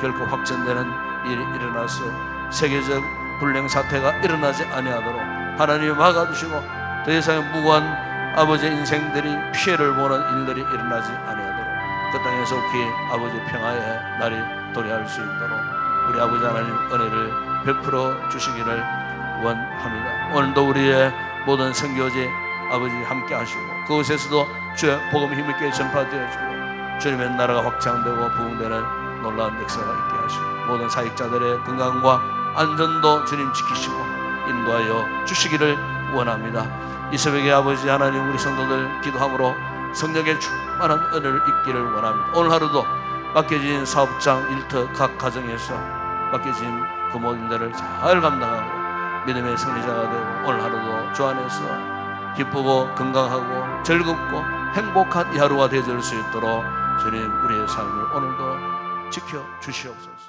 결코 확전되는 일이 일어나서 세계적 불행 사태가 일어나지 아니하도록 하나님이 막아주시고 더 이상 무고한 아버지의 인생들이 피해를 보는 일들이 일어나지 아니하도록 그 땅에 속히 아버지 평화의 날이 도래할 수 있도록 우리 아버지 하나님 은혜를 베풀어 주시기를 원합니다. 오늘도 우리의 모든 선교지 아버지 함께 하시고 그곳에서도 주의 복음 힘있게 전파되어지고 주님의 나라가 확장되고 부흥되는 놀라운 역사가 있게 하시고 모든 사역자들의 건강과 안전도 주님 지키시고 인도하여 주시기를 원합니다. 이 새벽에 아버지 하나님 우리 성도들 기도함으로 성령의 충만한 은혜를 입기를 원합니다. 오늘 하루도 맡겨진 사업장, 일터, 각 가정에서 맡겨진 그 모든 일들을 잘 감당하고 믿음의 승리자가 되고 오늘 하루도 주 안에서 기쁘고 건강하고 즐겁고 행복한 이 하루가 되어질 수 있도록 주님 우리의 삶을 오늘도 지켜 주시옵소서.